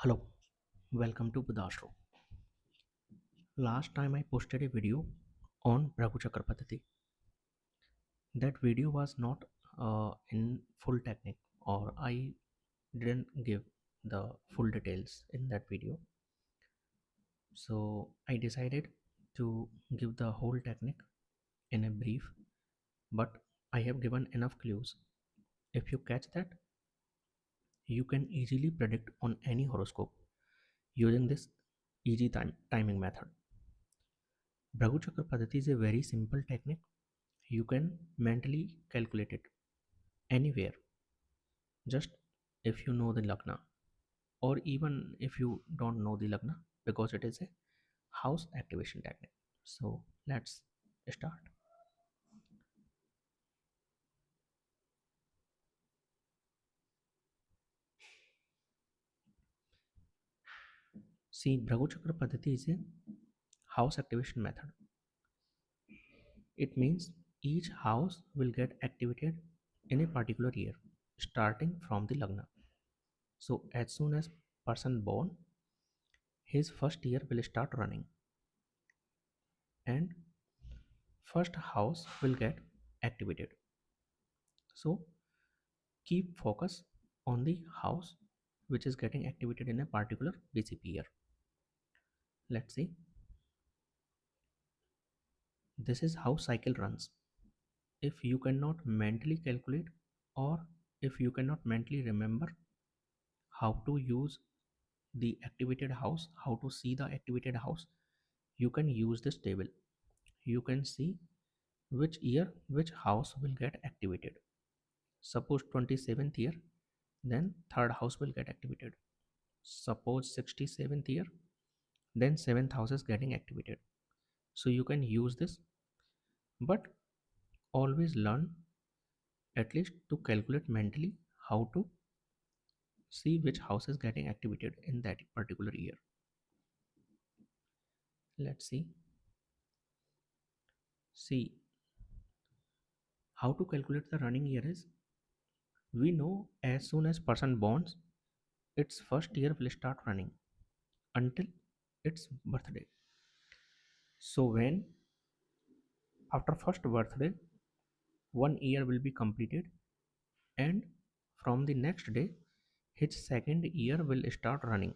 Hello, welcome to Budashro. Last time I posted a video on Bhrigu chakra paddhati. That video was not in full technique, or I didn't give the full details in that video. So I decided to give the whole technique in a brief, but I have given enough clues. If you catch that, you can easily predict on any horoscope using this easy timing method. Bhrigu chakra paddhati is a very simple technique. You can mentally calculate it anywhere, just if you know the lagna, or even if you don't know the lagna, because it is a house activation technique. So let's start. See, Bhrigu chakra paddhati is a house activation method. It means each house will get activated in a particular year, starting from the lagna. So as soon as person born, his first year will start running, and first house will get activated. So keep focus on the house which is getting activated in a particular BCP year. Let's see. This is how cycle runs. If you cannot mentally calculate, or if you cannot mentally remember how to use the activated house, how to see the activated house, you can use this table. You can see which year which house will get activated. Suppose 27th year, then third house will get activated. Suppose 67th year, then 7th house is getting activated. So you can use this, but always learn at least to calculate mentally how to see which house is getting activated in that particular year. Let's see. See, how to calculate the running year is, we know as soon as person borns, its first year will start running until its birthday. So when after first birthday, 1 year will be completed, and from the next day his second year will start running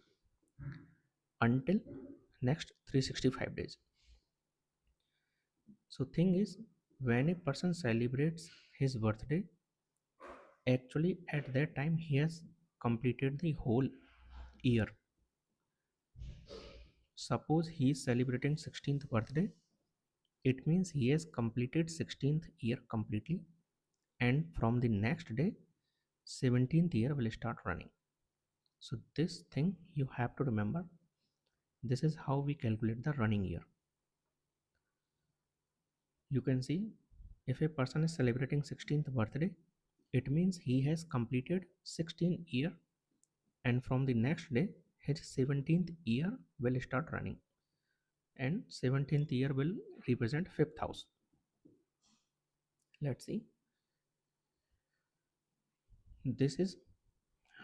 until next 365 days. So thing is, when a person celebrates his birthday, actually at that time he has completed the whole year. Suppose he is celebrating 16th birthday, it means he has completed 16th year completely, and from the next day 17th year will start running. So this thing you have to remember. This is how we calculate the running year. You can see, if a person is celebrating 16th birthday, it means he has completed 16 year, and from the next day his 17th year will start running, and 17th year will represent fifth house. Let's see. This is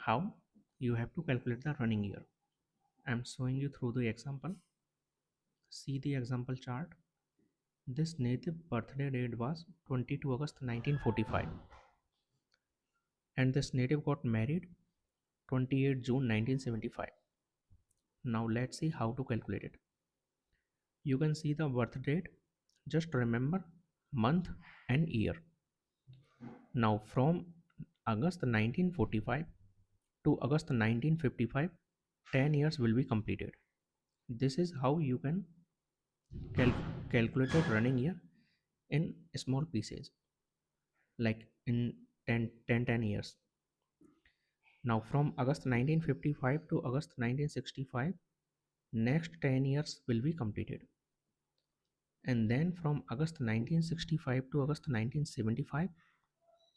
how you have to calculate the running year. I'm showing you through the example. See the example chart. This native birthday date was 22 August 1945, and this native got married 28 June 1975. Now let's see how to calculate it. You can see the birth date, just remember month and year. Now from August 1945 to August 1955, 10 years will be completed. This is how you can calculate a running year in small pieces, like in 10 years. Now from August 1955 to August 1965, next 10 years will be completed. And then from August 1965 to August 1975,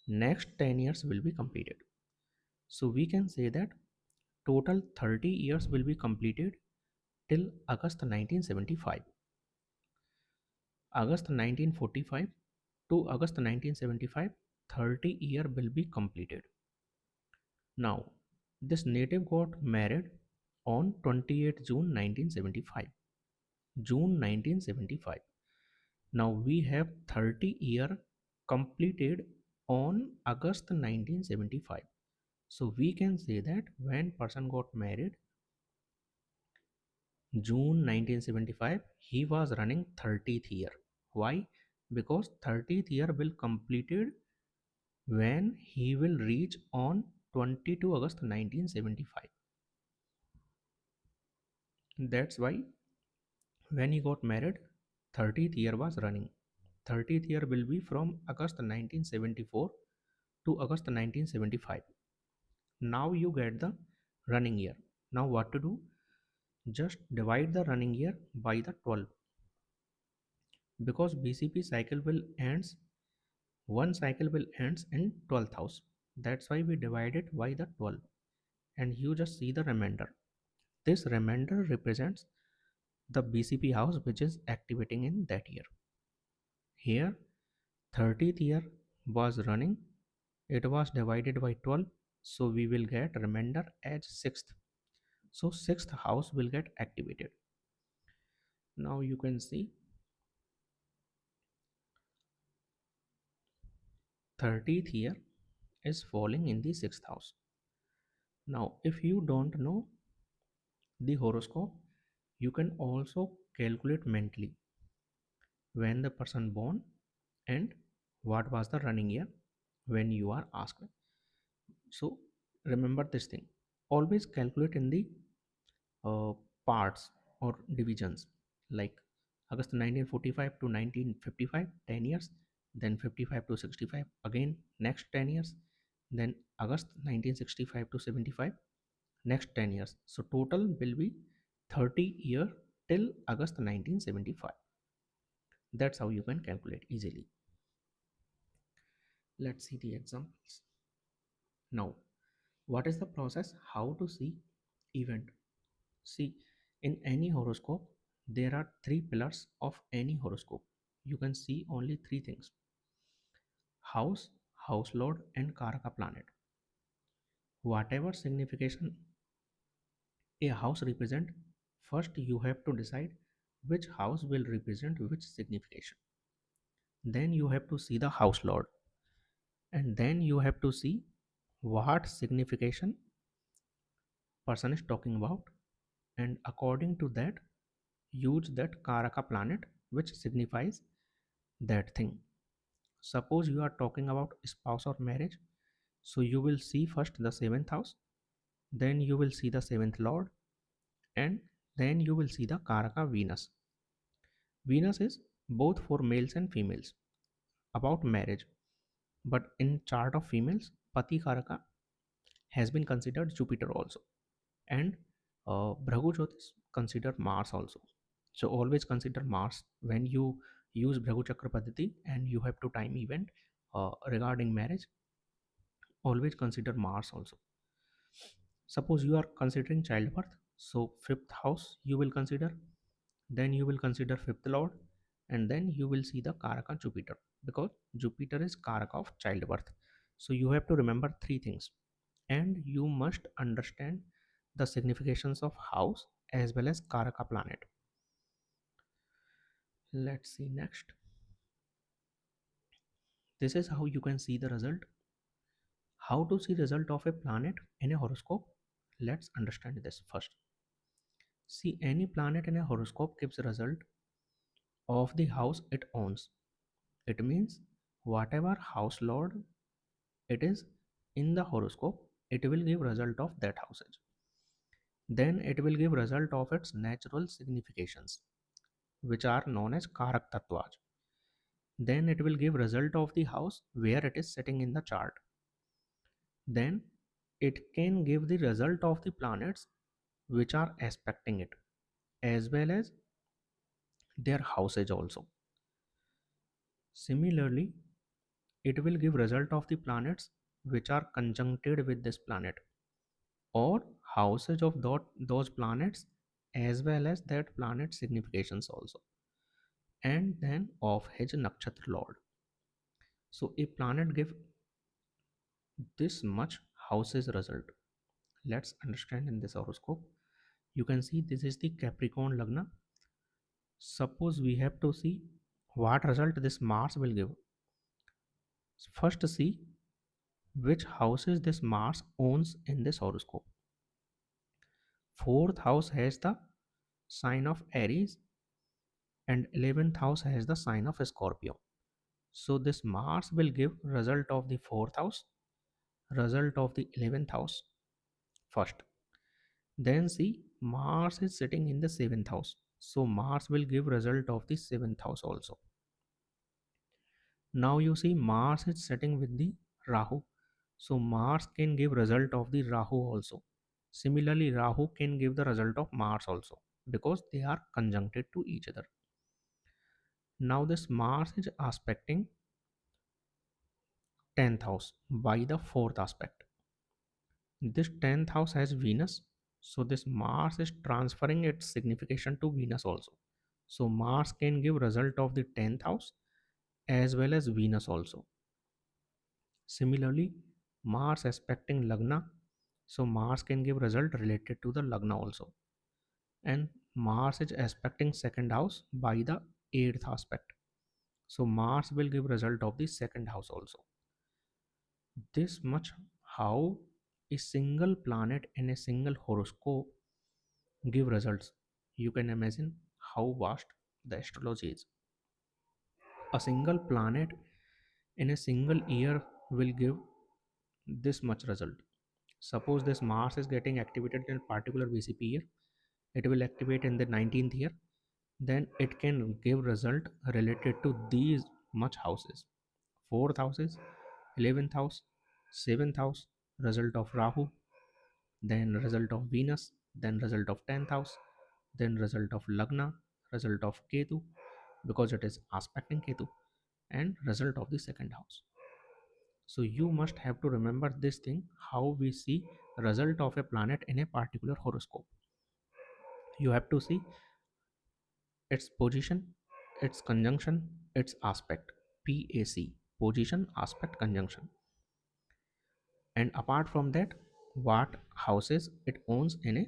next 10 years will be completed. So we can say that total 30 years will be completed till August 1975. August 1945 to August 1975, 30 year will be completed. Now this native got married on 28th June 1975. June 1975. Now we have 30-year completed on August 1975. So we can say that when person got married June 1975, he was running 30th year. Why? Because 30th year will completed when he will reach on 22 August 1975. That's why when he got married, 30th year was running. 30th year will be from August 1974 to August 1975. Now you get the running year. Now what to do? Just divide the running year by the 12, because BCP cycle will ends, one cycle will ends in 12th house. That's why we divide it by the 12, and you just see the remainder. This remainder represents the BCP house which is activating in that year. Here 30th year was running, it was divided by 12, so we will get remainder as 6th. So 6th house will get activated. Now you can see 30th year is falling in the 6th house. Now if you don't know the horoscope, you can also calculate mentally when the person born and what was the running year when you are asked. So remember this thing. Always calculate in the uh, parts or divisions, like August 1945 to 1955, 10 years, then 55 to 65, again next 10 years, then August 1965 to 75, next 10 years. So total will be 30 year till August 1975. That's how you can calculate easily. Let's see the examples. Now, what is the process? How to see event? See, in any horoscope, there are three pillars of any horoscope. You can see only three things: house, house lord, and Karaka planet. Whatever signification a house represent, first you have to decide which house will represent which signification. Then you have to see the house lord, and then you have to see what signification person is talking about, and according to that use that Karaka planet which signifies that thing. Suppose you are talking about spouse or marriage, so you will see first the seventh house, then you will see the seventh lord, and then you will see the Karaka Venus. Venus is both for males and females about marriage, but in chart of females, Pati Karaka has been considered Jupiter also, and Bhrigu is considered Mars also. So always consider Mars when you use Bhrigu Chakra paddhati and you have to time event regarding marriage. Always consider Mars also. Suppose you are considering childbirth, so fifth house you will consider, then you will consider fifth lord, and then you will see the Karaka Jupiter, because Jupiter is Karaka of childbirth. So you have to remember three things, and you must understand the significations of house as well as Karaka planet. Let's see next. This is how you can see the result. How to see result of a planet in a horoscope? Let's understand this first. See, any planet in a horoscope gives a result of the house it owns. It means whatever house lord it is in the horoscope, it will give result of that houses. Then it will give result of its natural significations, which are known as Karak Tattvas. Then it will give result of the house where it is sitting in the chart. Then it can give the result of the planets which are aspecting it, as well as their houses also. Similarly, it will give result of the planets which are conjuncted with this planet, or houses of those planets as well as that planet significations also, and then of his nakshatra lord. So a planet give this much houses result. Let's understand in this horoscope. You can see this is the Capricorn Lagna. Suppose we have to see what result this Mars will give. First see which houses this Mars owns in this horoscope. Fourth house has the sign of Aries and 11th house has the sign of Scorpio. So this Mars will give result of the fourth house, result of the 11th house first. Then see Mars is sitting in the seventh house. So Mars will give result of the seventh house also. Now you see Mars is sitting with the Rahu. So Mars can give result of the Rahu also. Similarly, Rahu can give the result of Mars also because they are conjuncted to each other. Now this Mars is aspecting 10th house by the fourth aspect. This 10th house has Venus. So this Mars is transferring its signification to Venus also. So Mars can give result of the 10th house as well as Venus also. Similarly, Mars aspecting Lagna. So Mars can give result related to the Lagna also. And Mars is aspecting second house by the eighth aspect. So Mars will give result of the second house also. This much how a single planet in a single horoscope give results. You can imagine how vast the astrology is. A single planet in a single year will give this much result. Suppose this Mars is getting activated in a particular BCP year, it will activate in the 19th year, then it can give result related to these much houses. Fourth houses, 11th house, 7th house, result of Rahu, then result of Venus, then result of 10th house, then result of Lagna, result of Ketu because it is aspecting Ketu, and result of the second house. So you must have to remember this thing how we see result of a planet in a particular horoscope. You have to see its position, its conjunction, its aspect. PAC, position, aspect, conjunction. And apart from that, what houses it owns in a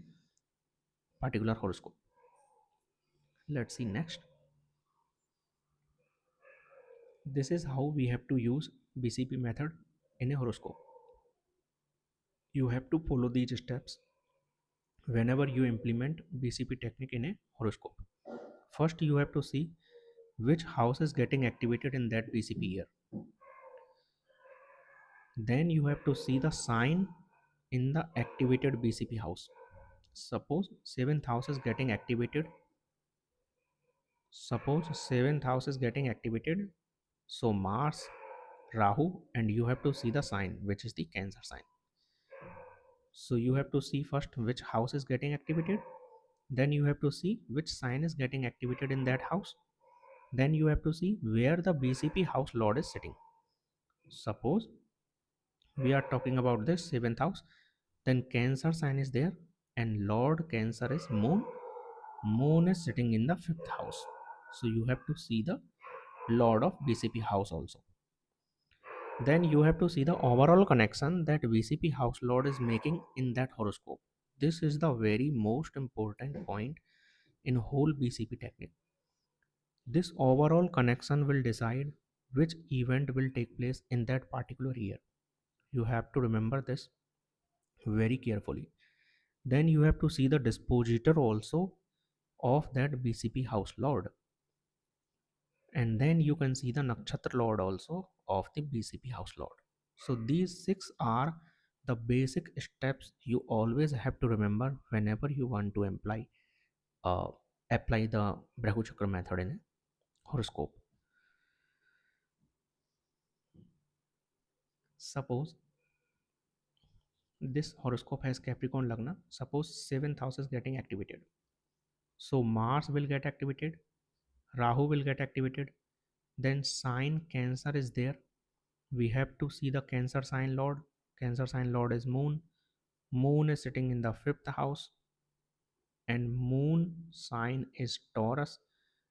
particular horoscope. Let's see next. This is how we have to use BCP method in a horoscope. You have to follow these steps whenever you implement BCP technique in a horoscope. First, you have to see which house is getting activated in that BCP year. Then you have to see the sign in the activated BCP house. Suppose 7th house is getting activated. Suppose 7th house is getting activated. So Mars, Rahu, and you have to see the sign, which is the Cancer sign. So you have to see first which house is getting activated. Then you have to see which sign is getting activated in that house. Then you have to see where the BCP house lord is sitting. Suppose we are talking about this 7th house, then Cancer sign is there, and Lord Cancer is Moon. Moon is sitting in the 5th house. So you have to see the Lord of BCP house also. Then you have to see the overall connection that BCP house Lord is making in that horoscope. This is the very most important point in whole BCP technique. This overall connection will decide which event will take place in that particular year. You have to remember this very carefully. Then you have to see the dispositor also of that BCP house lord. And then you can see the nakshatra lord also of the BCP house lord. So these six are the basic steps you always have to remember whenever you want to uh, apply the Bhrigu chakra method in a horoscope. Suppose this horoscope has Capricorn Lagna. Suppose 7th house is getting activated. So Mars will get activated, Rahu will get activated, then sign Cancer is there. We have to see the Cancer sign lord. Cancer sign lord is Moon. Moon is sitting in the 5th house, and Moon sign is Taurus.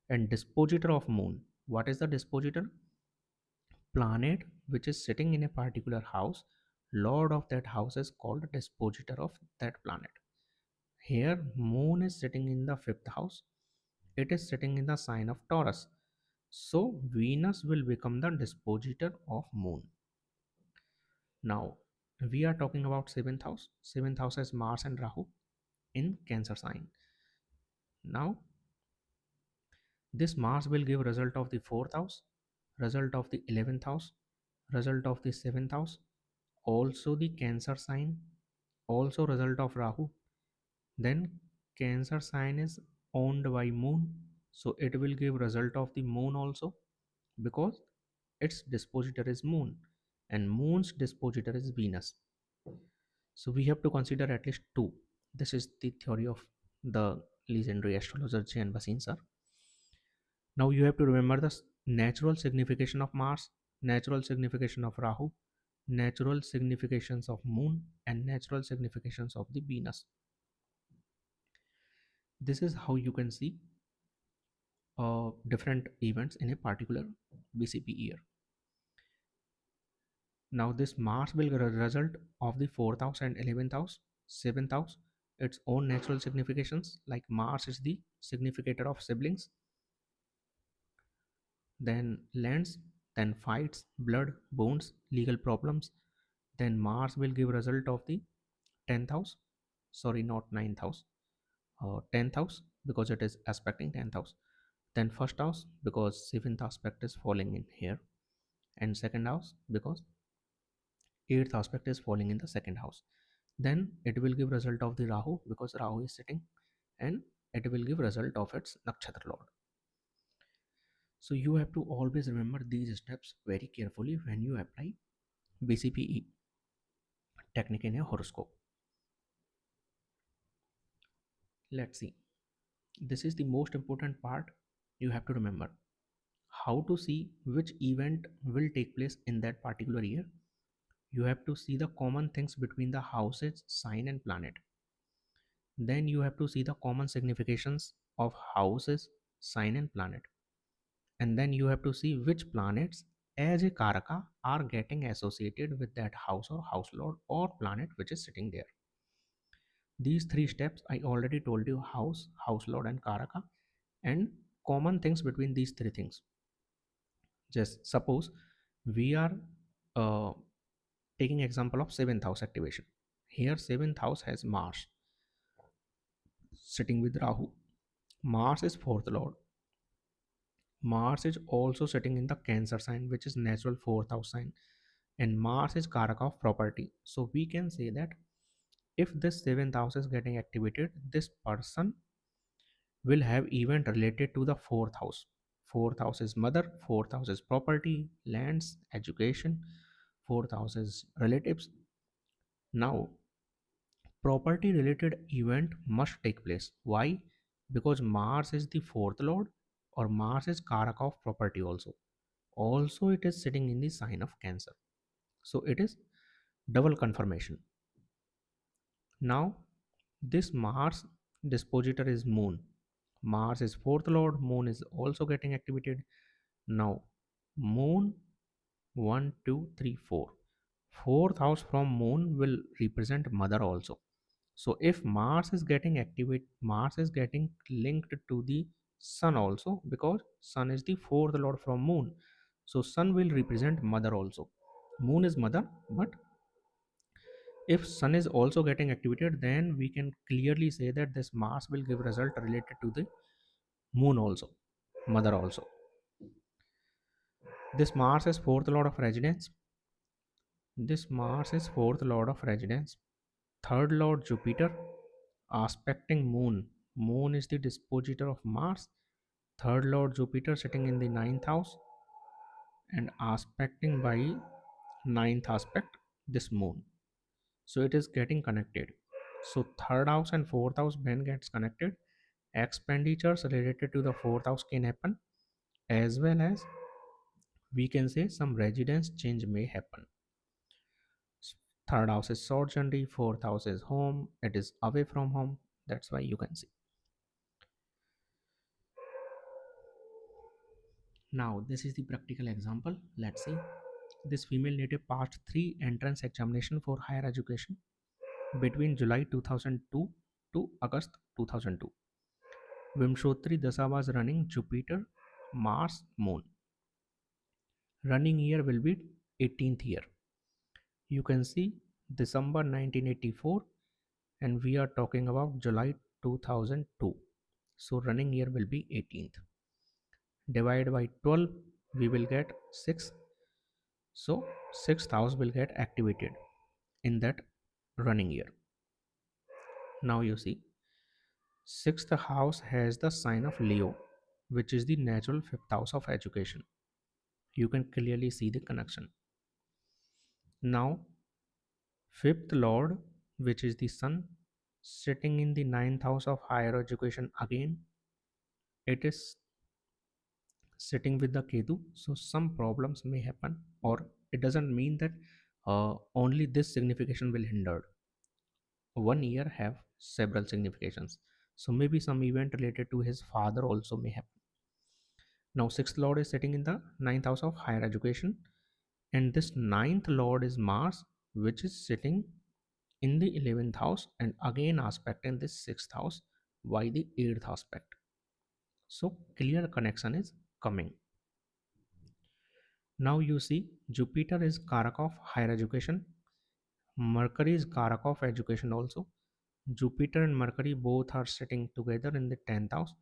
And dispositor of Moon, what is the dispositor? Planet which is sitting in a particular house, lord of that house is called dispositor of that planet. Here moon is sitting in the fifth house, it is sitting in the sign of Taurus. So Venus will become the dispositor of moon. Now we are talking about seventh house. Seventh house has Mars and Rahu in Cancer sign. Now this Mars will give result of the fourth house, result of the 11th house, result of the seventh house, also the Cancer sign, also result of Rahu. Then Cancer sign is owned by moon, so it will give result of the moon also, because its dispositor is moon and moon's dispositor is Venus. So we have to consider at least two. This is the theory of the legendary astrologer Jan Basin sir. Now you have to remember the natural signification of Mars, natural signification of Rahu, natural significations of moon, and natural significations of the Venus. This is how you can see different events in a particular BCP year. Now this Mars will result of the 4th house and 11th house, 7th house, its own natural significations, like Mars is the significator of siblings, then lands, then fights, blood, bones, legal problems. Then Mars will give result of the 10th house, sorry, not 9th house, 10th house, because it is aspecting 10th house. Then first house, because 7th aspect is falling in here, and second house, because 8th aspect is falling in the second house. Then it will give result of the Rahu, because Rahu is sitting, and it will give result of its nakshatra lord. So you have to always remember these steps very carefully when you apply BCPE technique in a horoscope. Let's see. This is the most important part you have to remember. How to see which event will take place in that particular year. You have to see the common things between the houses, sign, and planet. Then you have to see the common significations of houses, sign, and planet. And then you have to see which planets as a karaka are getting associated with that house or house lord or planet which is sitting there. These three steps I already told you: house, house lord, and karaka, and common things between these three things. Just suppose we are uh, taking example of seventh house activation. Here seventh house has Mars sitting with Rahu. Mars is fourth lord. Mars is also sitting in the Cancer sign, which is natural fourth house sign, and Mars is Karaka of property. So we can say that if this seventh house is getting activated, this person will have event related to the fourth house. Fourth house is mother, fourth house is property, lands, education, fourth house is relatives. Now, property related event must take place. Why? Because Mars is the fourth lord, or Mars is Karaka of property also. Also, it is sitting in the sign of Cancer. So it is double confirmation. Now, this Mars dispositor is Moon. Mars is fourth lord, Moon is also getting activated. Now, Moon 1, 2, 3, 4. Fourth house from Moon will represent Mother also. So if Mars is getting activate, Mars is getting linked to the Sun also, because Sun is the fourth lord from Moon. So Sun will represent Mother also. Moon is Mother, but if Sun is also getting activated, then we can clearly say that this Mars will give result related to the Moon also, Mother also. This Mars is fourth lord of residence. This Mars is fourth lord of residence. Third lord Jupiter aspecting Moon. Moon is the dispositor of Mars. Third lord Jupiter sitting in the ninth house and aspecting by ninth aspect this Moon. So it is getting connected. So third house and fourth house when gets connected, expenditures related to the fourth house can happen, as well as we can say some residence change may happen. Third house is sojourn, fourth house is home, it is away from home. That's why you can see. Now this is the practical example. Let's see. This female native passed 3 entrance examination for higher education between July 2002 to August 2002. Vimshotri Dasa was running Jupiter, Mars, Moon. Running year will be 18th year. You can see December 1984 and we are talking about July 2002. So running year will be 18th. Divide by 12, we will get 6. So sixth house will get activated in that running year. Now you see, sixth house has the sign of Leo, which is the natural fifth house of education. You can clearly see the connection. Now, fifth lord, which is the sun, sitting in the ninth house of higher education again, it is sitting with the Ketu. So some problems may happen, or it doesn't mean that only this signification will hinder. One year have several significations. So maybe some event related to his father also may happen. Now sixth lord is sitting in the ninth house of higher education, and this ninth lord is Mars, which is sitting in the 11th house and again aspecting this sixth house by the eighth aspect. So clear connection is coming. Now you see Jupiter is Karak of higher education, Mercury is Karak of education also. Jupiter and Mercury both are sitting together in the 10th house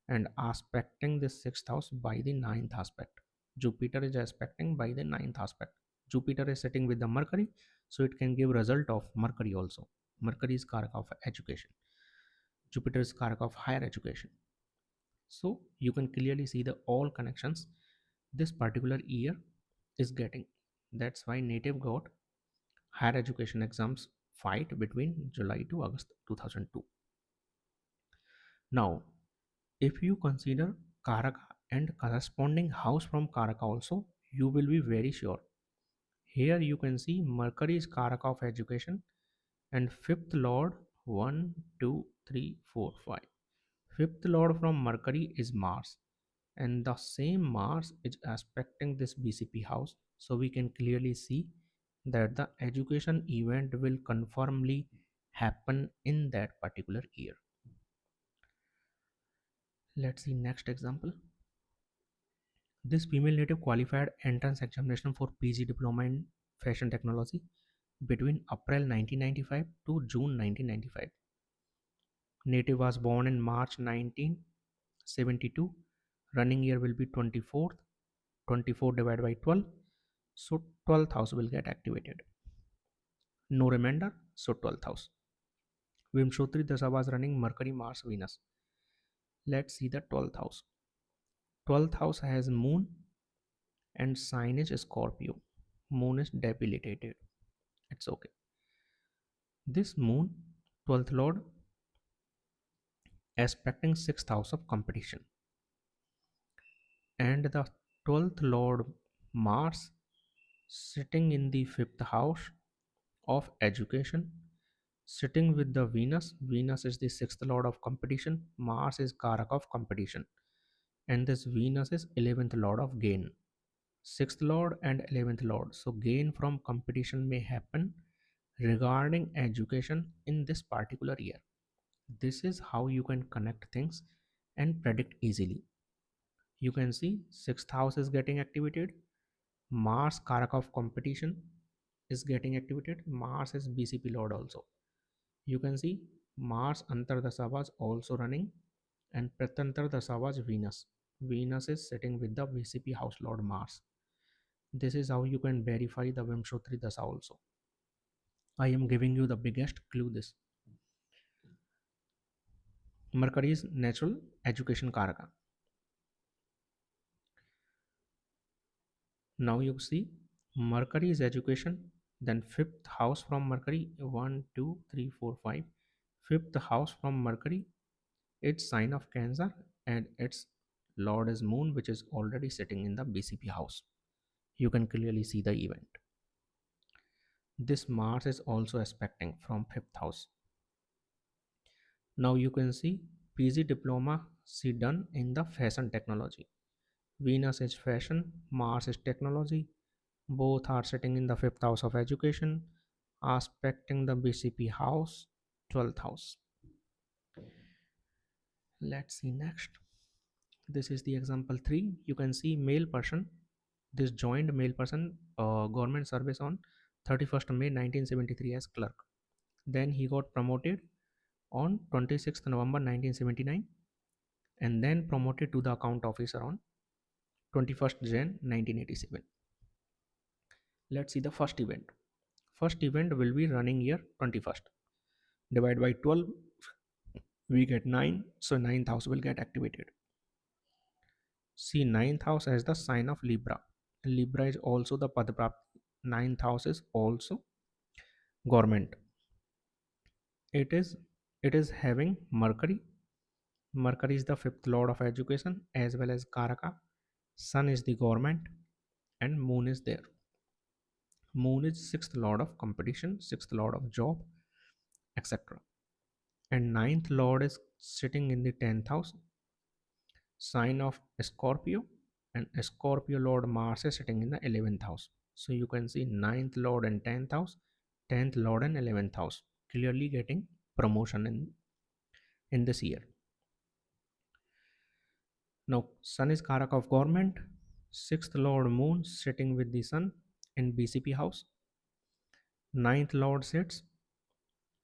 and aspecting the 6th house by the ninth aspect. Jupiter is aspecting by the ninth aspect. Jupiter is sitting with the Mercury, so it can give result of Mercury also. Mercury is Karak of education. Jupiter is Karak of higher education. So you can clearly see the all connections this particular year is getting. That's why native got higher education exams fight between July to August 2002. Now, if you consider Karaka and corresponding house from Karaka also, you will be very sure. Here you can see Mercury is Karaka of education and fifth lord 1, 2, 3, 4, 5. Fifth lord from Mercury is Mars, and the same Mars is aspecting this BCP house, so we can clearly see that the education event will confirmly happen in that particular year. Let's see next example. This female native qualified entrance examination for PG diploma in fashion technology between April 1995 to June 1995. Native was born in March 1972. Running year will be 24th. 24 divided by 12. So 12th house will get activated. No remainder, so 12th house. Vimshotri Dasa was running Mercury, Mars, Venus. Let's see the 12th house. 12th house has Moon and sign is Scorpio. Moon is debilitated. It's okay. This Moon, 12th Lord, aspecting 6th house of competition. And the 12th Lord, Mars, sitting in the 5th house of education, sitting with the Venus. Venus is the 6th Lord of competition. Mars is Karak of competition. And this Venus is 11th Lord of gain. 6th Lord and 11th Lord. So gain from competition may happen regarding education in this particular year. This is how you can connect things and predict easily. You can see 6th house is getting activated. Mars Karak of competition is getting activated. Mars is BCP Lord also. You can see Mars Antardasa was also running and Pratantar Dasa was Venus. Venus is sitting with the VCP house lord Mars. This is how you can verify the Vimshotri Dasa also. I am giving you the biggest clue this. Mercury is natural education Karaka. Now you see Mercury is education, then fifth house from Mercury 1, 2, 3, 4, 5. Fifth house from Mercury, its sign of Cancer and its lord is Moon, which is already sitting in the BCP house. You can clearly see the event. This Mars is also aspecting from 5th house. Now you can see PG diploma she done in the fashion technology. Venus is fashion, Mars is technology. Both are sitting in the 5th house of education, aspecting the BCP house, 12th house. Let's see next. This is the example 3. You can see male person. This joined male person government service on 31st May 1973 as clerk. Then he got promoted on 26th November 1979 and then promoted to the account officer on 21st Jan 1987. Let's see the first event. First event will be running year 21st. Divide by 12, we get 9, so ninth house will get activated. See ninth house as the sign of Libra. Libra is also the Padprapti. Ninth house is also government. It is having Mercury. Mercury is the fifth lord of education as well as Karaka. Sun is the government and Moon is there. Moon is sixth lord of competition, sixth lord of job, etc. And ninth lord is sitting in the 10th house, sign of Scorpio, and Scorpio lord Mars is sitting in the 11th house. So you can see ninth lord and 10th house, 10th lord and 11th house clearly getting promotion in this year. Now Sun is Karak of government, sixth lord Moon sitting with the Sun in BCP house, ninth lord sits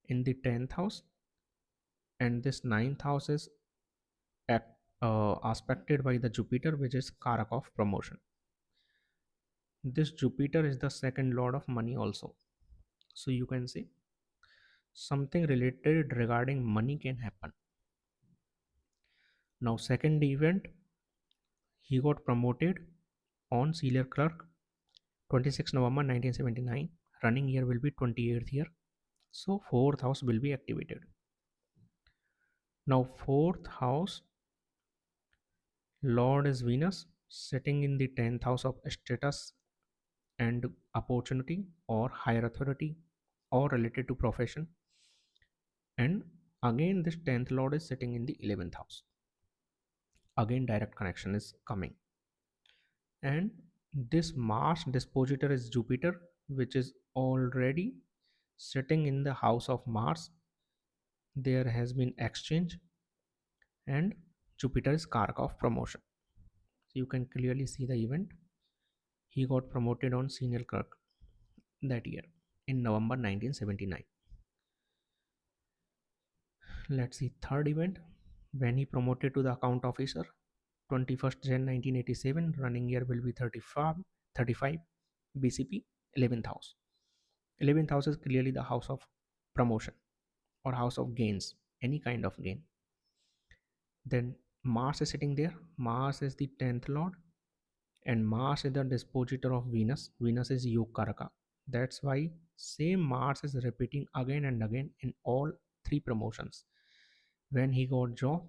in the 10th house, and this ninth house is aspected by the Jupiter, which is Karak of promotion. This Jupiter is the second lord of money also. So you can see something related regarding money can happen. Now, second event, he got promoted on senior clerk 26 November 1979. Running year will be 28th year. So, fourth house will be activated. Now, fourth house, Lord is Venus, sitting in the 10th house of status and opportunity or higher authority or related to profession. And again, this 10th Lord is sitting in the 11th house. Again, direct connection is coming. And this Mars dispositor is Jupiter, which is already sitting in the house of Mars. There has been exchange, and Jupiter is Karaka of promotion. So you can clearly see the event. He got promoted on senior clerk that year in November 1979. Let's see third event when he promoted to the account officer 21st Jan 1987. Running year will be 35 BCP 11th house. 11th house is clearly the house of promotion or house of gains, any kind of gain. Then Mars is sitting there. Mars is the 10th lord, and Mars is the dispositor of Venus. Venus is Yokaraka. That's why same Mars is repeating again and again in all three promotions. When he got job,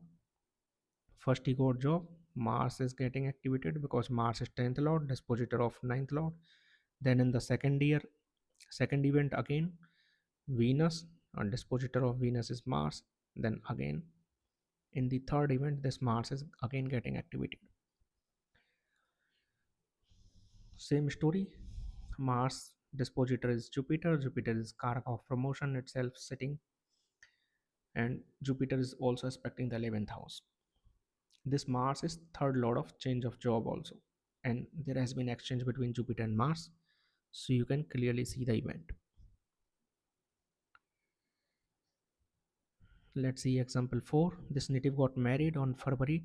first he got job, Mars is getting activated because Mars is 10th lord, dispositor of 9th lord. Then in the second year, second event again, Venus, and dispositor of Venus is Mars. Then again in the third event, this Mars is again getting activated. Same story. Mars dispositor is Jupiter. Jupiter is Karaka of promotion itself sitting, and Jupiter is also aspecting the 11th house. This Mars is third lord of change of job also, and there has been exchange between Jupiter and Mars, so you can clearly see the event. Let's see example 4. This native got married on February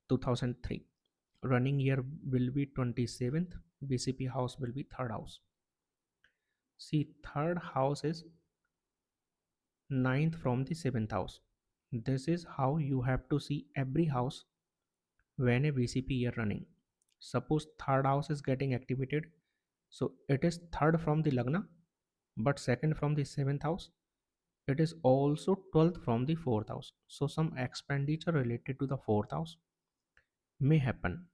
2003. Running year will be 27th. BCP house will be third house. See, third house is ninth from the seventh house. This is how you have to see every house when a BCP year running. Suppose third house is getting activated, so it is third from the Lagna, but second from the seventh house. It is also 12th from the fourth house. So some expenditure related to the fourth house may happen.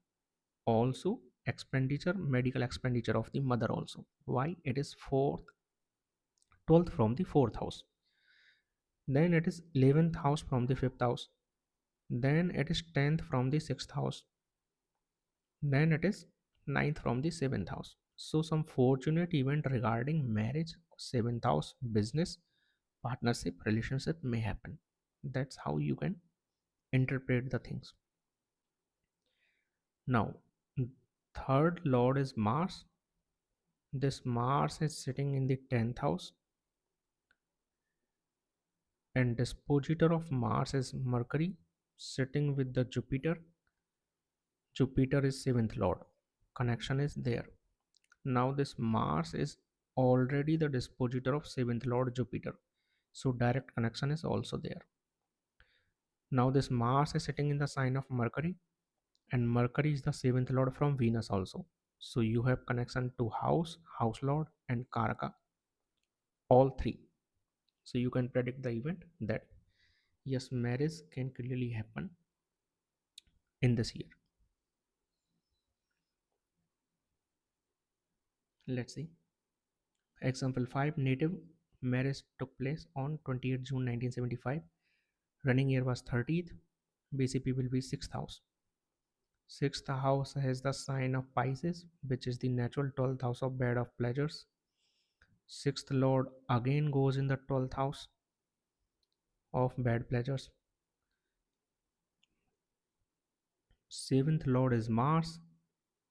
Also, expenditure, medical expenditure of the mother also. Why? It is 12th from the fourth house. Then it is 11th house from the fifth house. Then it is 10th from the sixth house. Then it is ninth from the seventh house. So some fortunate event regarding marriage, seventh house, business, partnership, relationship may happen. That's how you can interpret the things. Now, third lord is Mars. This Mars is sitting in the 10th house, and dispositor of Mars is Mercury, sitting with the Jupiter. Jupiter is 7th lord. Connection is there. Now, this Mars is already the dispositor of 7th lord Jupiter, so direct connection is also there. Now, this Mars is sitting in the sign of Mercury, and Mercury is the 7th lord from Venus also. So, you have connection to house lord, and Karaka, all three. So, you can predict the event that yes, marriage can clearly happen in this year. Let's see. Example 5, native marriage took place on 28th June 1975. Running year was 30th. BCP will be 6th house. 6th house has the sign of Pisces, which is the natural 12th house of bed of pleasures. 6th lord again goes in the 12th house of bad pleasures. 7th lord is Mars.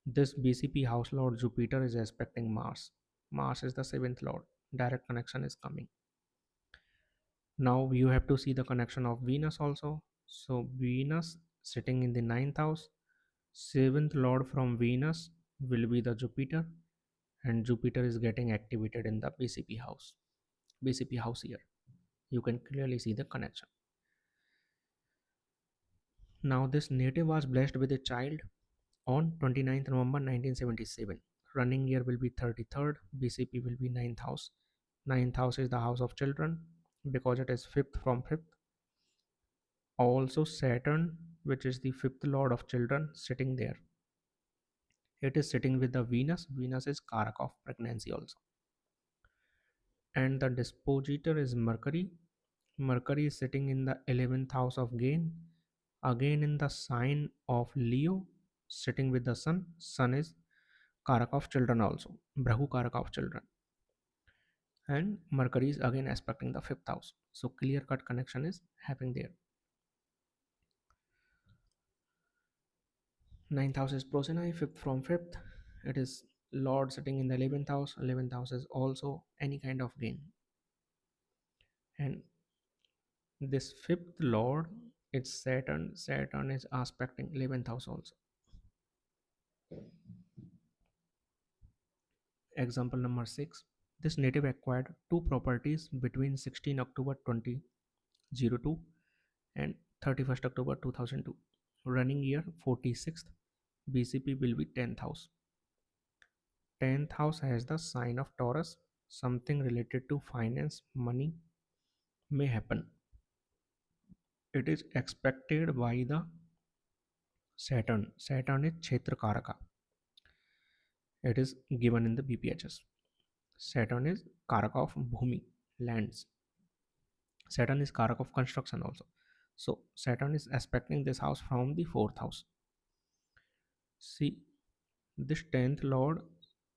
This BCP house lord Jupiter is aspecting Mars. Mars is the 7th lord. Direct connection is coming. Now you have to see the connection of Venus also. So Venus sitting in the 9th house. 7th lord from Venus will be the Jupiter, and Jupiter is getting activated in the BCP house. BCP house here. You can clearly see the connection. Now this native was blessed with a child on 29th November 1977. Running year will be 33rd. BCP will be 9th house. 9th house is the house of children because it is 5th from 5th. Also Saturn, which is the 5th lord of children, sitting there. It is sitting with the Venus. Venus is Karak of pregnancy also. And the dispositor is Mercury. Mercury is sitting in the 11th house of gain, again in the sign of Leo, sitting with the Sun. Sun is Karak of children also, Bhrigu Karak of children. And Mercury is again aspecting the 5th house. So clear cut connection is happening there. 9th house is Prosena, 5th from 5th. It is Lord sitting in the 11th house. 11th house is also any kind of gain. And this 5th Lord, it's Saturn. Saturn is aspecting 11th house also. Example number 6. This native acquired two properties between 16 October 2002 and 31st October 2002. Running year 46th. BCP will be 10th house. 10th house has the sign of Taurus. Something related to finance, money may happen. It is expected by the Saturn. Saturn is Kshetra Karaka. It is given in the BPHS. Saturn is Karaka of Bhumi, lands. Saturn is Karaka of construction also. So Saturn is aspecting this house from the 4th house. See, this 10th lord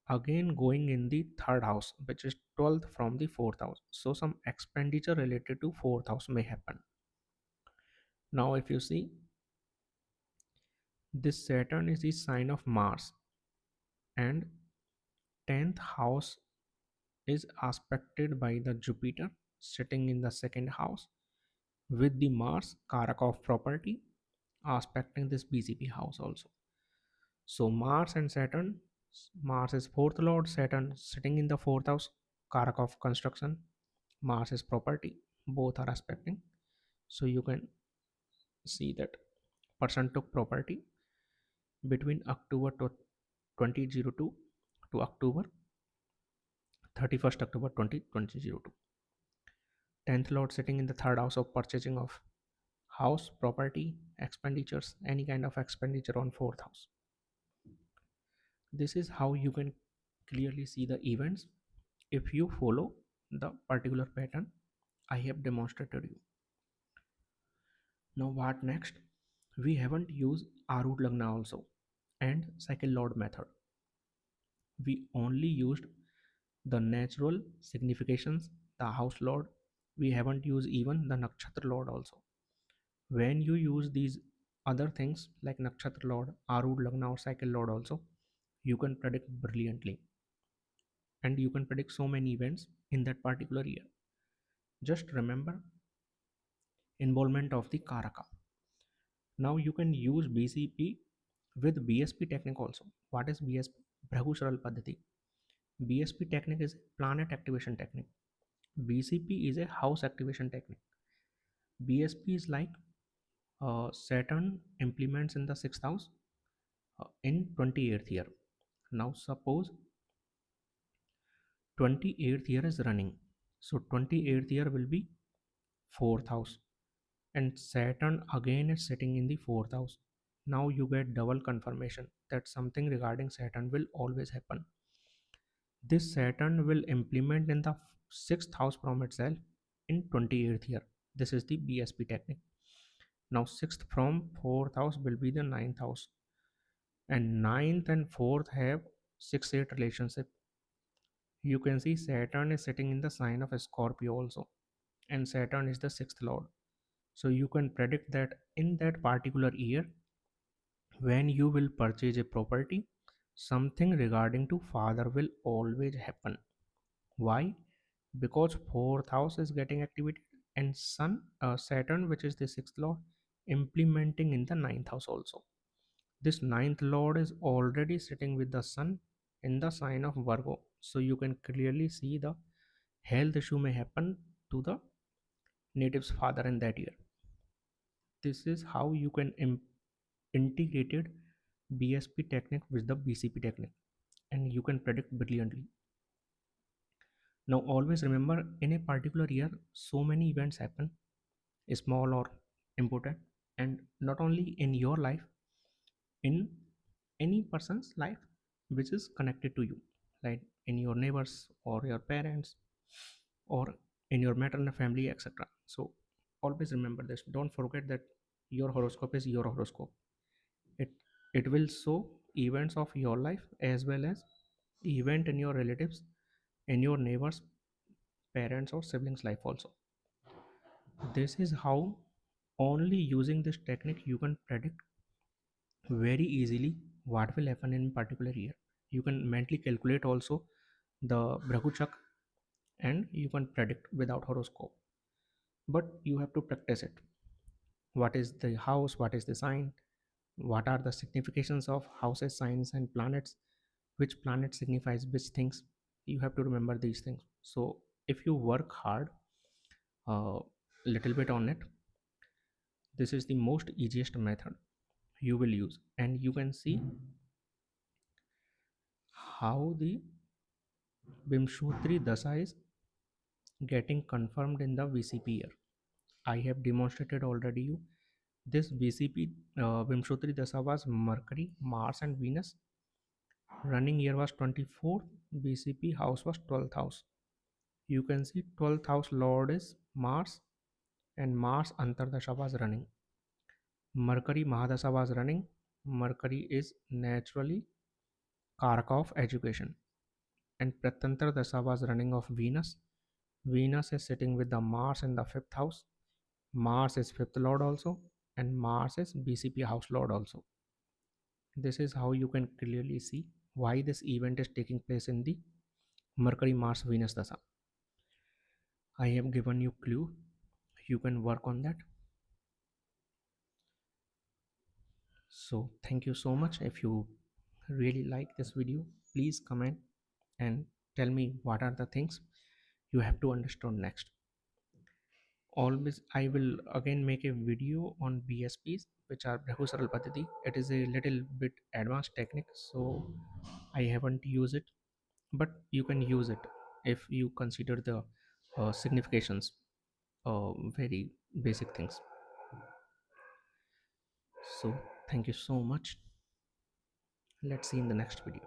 again going in the 3rd house, which is 12th from the 4th house. So some expenditure related to 4th house may happen. Now if you see, this Saturn is the sign of Mars, and 10th house is aspected by the Jupiter sitting in the 2nd house with the Mars Karak of property aspecting this BCP house also. So Mars and Saturn, Mars is 4th lord, Saturn sitting in the 4th house, Karak of construction, Mars is property, both are aspecting. So you can see that person took property between October 2002 to October 31st October 2002. 10th lord sitting in the 3rd house of purchasing of house, property, expenditures, any kind of expenditure on 4th house. This is how you can clearly see the events if you follow the particular pattern I have demonstrated you. Now what next? We haven't used Arut Lagna also and cycle lord method. We only used the natural significations, the house lord. We haven't used even the nakshatra lord also. When you use these other things like nakshatra lord, arud lagna, or cycle lord also, you can predict brilliantly, and you can predict so many events in that particular year. Just remember involvement of the karaka. Now you can use BCP with BSP technique also. What is BSP? Bhrigu paddhati. BSP technique is planet activation technique. BCP is a house activation technique. BSP is like Saturn implements in the sixth house in 28th year. Now suppose 28th year is running. So 28th year will be fourth house, and Saturn again is sitting in the fourth house. Now you get double confirmation that something regarding Saturn will always happen. This Saturn will implement in the sixth house from itself in 28th year. This is the BSP technique. Now sixth from fourth house will be the ninth house, and ninth and fourth have 6-8 relationship. You can see Saturn is sitting in the sign of Scorpio also, and Saturn is the sixth lord. So you can predict that in that particular year, when you will purchase a property, something regarding to father will always happen. Why? Because fourth house is getting activated, and Saturn, which is the sixth lord, implementing in the ninth house also. This ninth lord is already sitting with the sun in the sign of Virgo. So you can clearly see the health issue may happen to the native's father in that year. This is how you can integrated BSP technique with the BCP technique, and you can predict brilliantly. Now always remember, in a particular year so many events happen, small or important, and not only in your life, in any person's life which is connected to you, like in your neighbors or your parents or in your maternal family, etc. So always remember this. Don't forget that your horoscope is your horoscope. It it will show events of your life as well as event in your relatives, in your neighbors, parents or siblings life also. This is how, only using this technique, you can predict very easily what will happen in particular year. You can mentally calculate also the Bhrigu, and you can predict without horoscope, but you have to practice it. What is the house, what is the sign, what are the significations of houses, signs and planets, which planet signifies which things. You have to remember these things. So if you work hard a little bit on it, this is the most easiest method you will use, and you can see how the Vimshutri Dasa is getting confirmed in the VCP year. I have demonstrated already you. This VCP Vimshutri Dasa was Mercury, Mars and Venus. Running year was 24th. BCP house was 12th house. You can see 12th house lord is Mars, and Mars Antardasha was running. Mercury Mahadasha was running. Mercury is naturally Karaka of education. And Pratantra Dasha was running of Venus. Venus is sitting with the Mars in the fifth house. Mars is fifth lord also, and Mars is BCP house lord also. This is how you can clearly see why this event is taking place in the Mercury Mars Venus Dasha. I have given you clue. You can work on that. So thank you so much. If you really like this video, please comment and tell me what are the things you have to understand next. Always I will again make a video on BSPs, which are Bhrigu paddhati. It is a little bit advanced technique, so I haven't used it, but you can use it if you consider the significations, very basic things. So thank you so much. Let's see in the next video.